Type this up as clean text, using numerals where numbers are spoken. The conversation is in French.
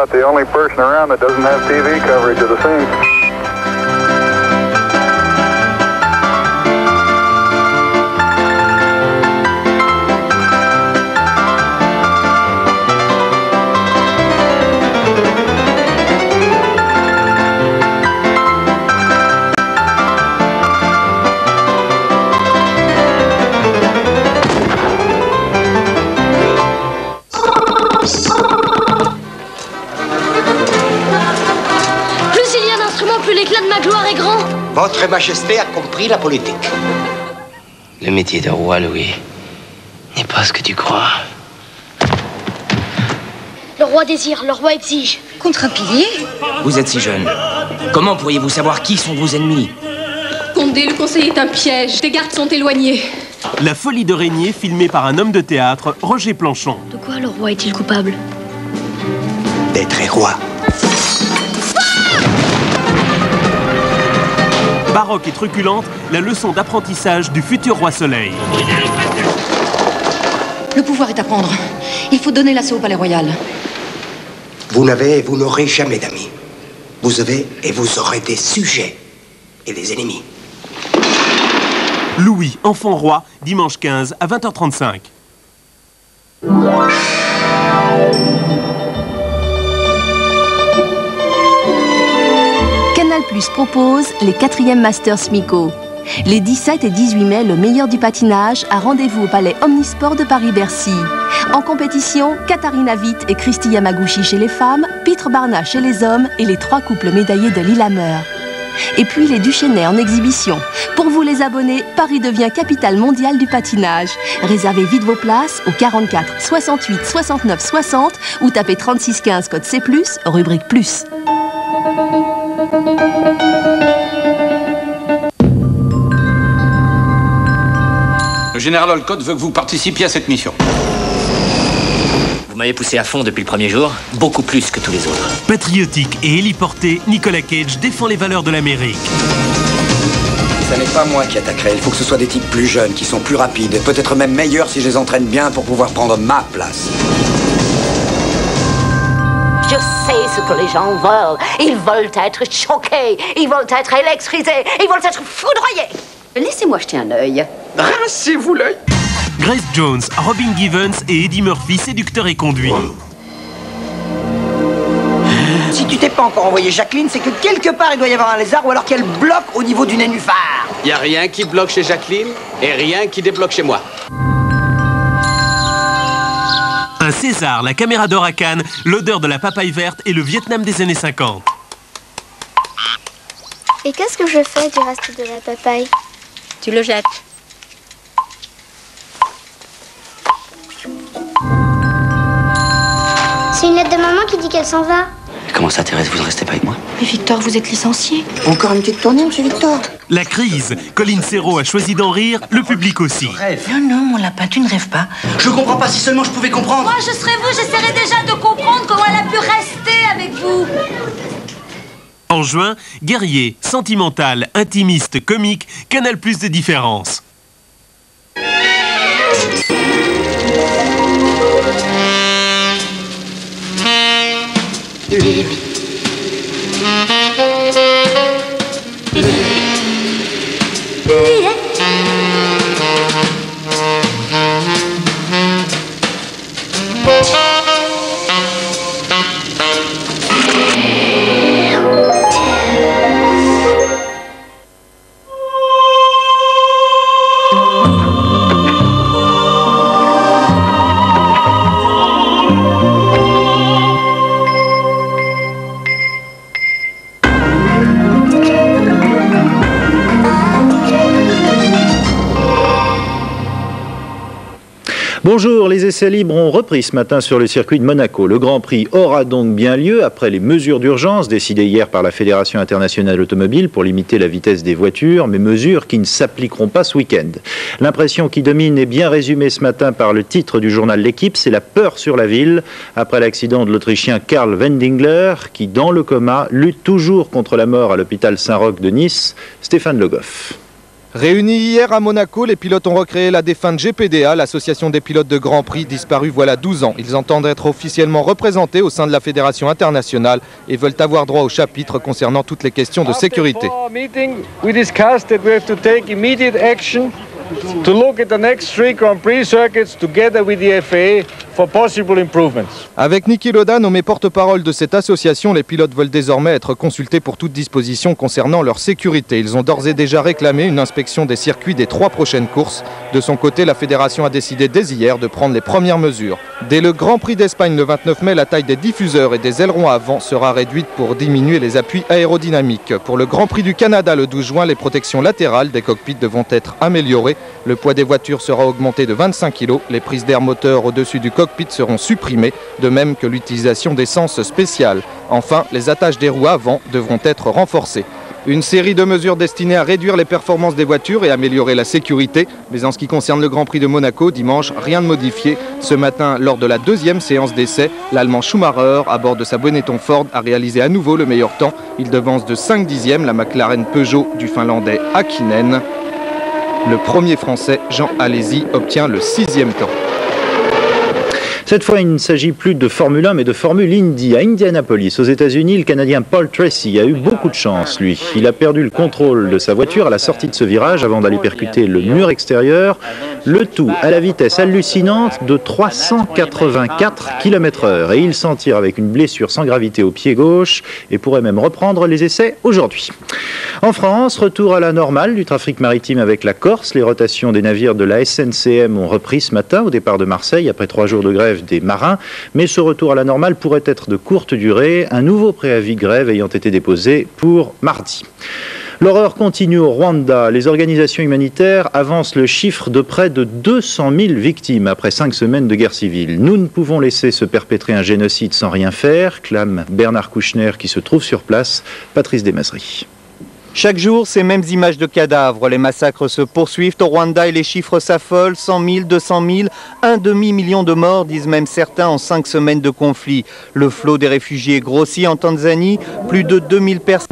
about the only person around that doesn't have TV coverage of the scene. Plus l'éclat de ma gloire est grand. Votre Majesté a compris la politique. Le métier de roi, Louis, n'est pas ce que tu crois. Le roi désire, le roi exige. Contre un pilier? Vous êtes si jeune. Comment pourriez-vous savoir qui sont vos ennemis? Condé, le conseil est un piège. Tes gardes sont éloignés. La folie de régner, filmée par un homme de théâtre, Roger Planchon. De quoi le roi est-il coupable? D'être roi. Baroque et truculente, la leçon d'apprentissage du futur roi Soleil. Le pouvoir est à prendre. Il faut donner l'assaut au palais royal. Vous n'avez et vous n'aurez jamais d'amis. Vous avez et vous aurez des sujets et des ennemis. Louis, enfant roi, dimanche 15 à 20h35. Canal+ propose les 4e Masters Smico. Les 17 et 18 mai, le meilleur du patinage a rendez-vous au palais Omnisport de Paris-Bercy. En compétition, Katharina Witt et Christy Yamaguchi chez les femmes, Pitre Barna chez les hommes et les 3 couples médaillés de Lillehammer. Et puis les Duchesnay en exhibition. Pour vous les abonnés, Paris devient capitale mondiale du patinage. Réservez vite vos places au 44 68 69 60 ou tapez 36 15 code C+, rubrique plus. Le général Olcott veut que vous participiez à cette mission. Vous m'avez poussé à fond depuis le premier jour, beaucoup plus que tous les autres. Patriotique et héliporté, Nicolas Cage défend les valeurs de l'Amérique. Ce n'est pas moi qui attaquerai, il faut que ce soit des types plus jeunes, qui sont plus rapides, peut-être même meilleurs si je les entraîne bien pour pouvoir prendre ma place. Je sais ce que les gens veulent. Ils veulent être choqués, ils veulent être électrisés, ils veulent être foudroyés. Laissez-moi jeter un œil. Rincez-vous l'œil. Grace Jones, Robin Givens et Eddie Murphy, séducteurs et conduits. Si tu t'es pas encore envoyé Jacqueline, c'est que quelque part il doit y avoir un lézard ou alors qu'elle bloque au niveau du nénuphar. Y a rien qui bloque chez Jacqueline et rien qui débloque chez moi. Un César, la caméra d'or à Cannes, l'odeur de la papaye verte et le Vietnam des années 50. Et qu'est-ce que je fais du reste de la papaye? Tu le jettes. C'est une lettre de maman qui dit qu'elle s'en va. Comment ça, Thérèse, vous ne restez pas avec moi? Mais Victor, vous êtes licencié. Encore une petite tournée, monsieur Victor? La crise. Colin Serrault a choisi d'en rire, le public aussi. Non, non, mon lapin, tu ne rêves pas. Je comprends pas, si seulement je pouvais comprendre. Moi, je serais vous, j'essaierais déjà de comprendre comment elle a pu rester avec vous. En juin, guerrier, sentimental, intimiste, comique, Canal+ de différence. Bonjour, les essais libres ont repris ce matin sur le circuit de Monaco. Le Grand Prix aura donc bien lieu après les mesures d'urgence décidées hier par la Fédération internationale automobile pour limiter la vitesse des voitures, mais mesures qui ne s'appliqueront pas ce week-end. L'impression qui domine est bien résumée ce matin par le titre du journal L'Équipe, c'est la peur sur la ville, après l'accident de l'Autrichien Karl Wendingler, qui, dans le coma, lutte toujours contre la mort à l'hôpital Saint-Roch de Nice. Stéphane Le Goff. Réunis hier à Monaco, les pilotes ont recréé la défunte GPDA, l'association des pilotes de Grand Prix, disparue voilà 12 ans. Ils entendent être officiellement représentés au sein de la Fédération internationale et veulent avoir droit au chapitre concernant toutes les questions de sécurité. To look at the next 3 Grand Prix circuits together with the FAA for possible improvements. Avec Niki Lauda nommé porte-parole de cette association, les pilotes veulent désormais être consultés pour toute disposition concernant leur sécurité. Ils ont d'ores et déjà réclamé une inspection des circuits des 3 prochaines courses. De son côté, la fédération a décidé dès hier de prendre les premières mesures. Dès le Grand Prix d'Espagne le 29 mai, la taille des diffuseurs et des ailerons avant sera réduite pour diminuer les appuis aérodynamiques. Pour le Grand Prix du Canada le 12 juin, les protections latérales des cockpits devront être améliorées. Le poids des voitures sera augmenté de 25 kg. Les prises d'air moteur au-dessus du cockpit seront supprimées, de même que l'utilisation d'essence spéciale. Enfin, les attaches des roues avant devront être renforcées. Une série de mesures destinées à réduire les performances des voitures et améliorer la sécurité. Mais en ce qui concerne le Grand Prix de Monaco, dimanche, rien de modifié. Ce matin, lors de la 2e séance d'essai, l'Allemand Schumacher, à bord de sa Benetton Ford, a réalisé à nouveau le meilleur temps. Il devance de 5 dixièmes la McLaren Peugeot du Finlandais Häkkinen. Le premier Français, Jean Alesi, obtient le 6e temps. Cette fois, il ne s'agit plus de Formule 1, mais de Formule Indy. À Indianapolis, aux États-Unis, le Canadien Paul Tracy a eu beaucoup de chance, lui. Il a perdu le contrôle de sa voiture à la sortie de ce virage avant d'aller percuter le mur extérieur. Le tout à la vitesse hallucinante de 384 km/h. Et il s'en tire avec une blessure sans gravité au pied gauche et pourrait même reprendre les essais aujourd'hui. En France, retour à la normale du trafic maritime avec la Corse. Les rotations des navires de la SNCM ont repris ce matin au départ de Marseille après 3 jours de grève des marins. Mais ce retour à la normale pourrait être de courte durée, un nouveau préavis de grève ayant été déposé pour mardi. L'horreur continue au Rwanda. Les organisations humanitaires avancent le chiffre de près de 200 000 victimes après 5 semaines de guerre civile. Nous ne pouvons laisser se perpétrer un génocide sans rien faire, clame Bernard Kouchner qui se trouve sur place. Patrice Desmazeries. Chaque jour, ces mêmes images de cadavres. Les massacres se poursuivent au Rwanda et les chiffres s'affolent. 100 000, 200 000, un demi-million de morts, disent même certains, en 5 semaines de conflit. Le flot des réfugiés grossit en Tanzanie. Plus de 2000 personnes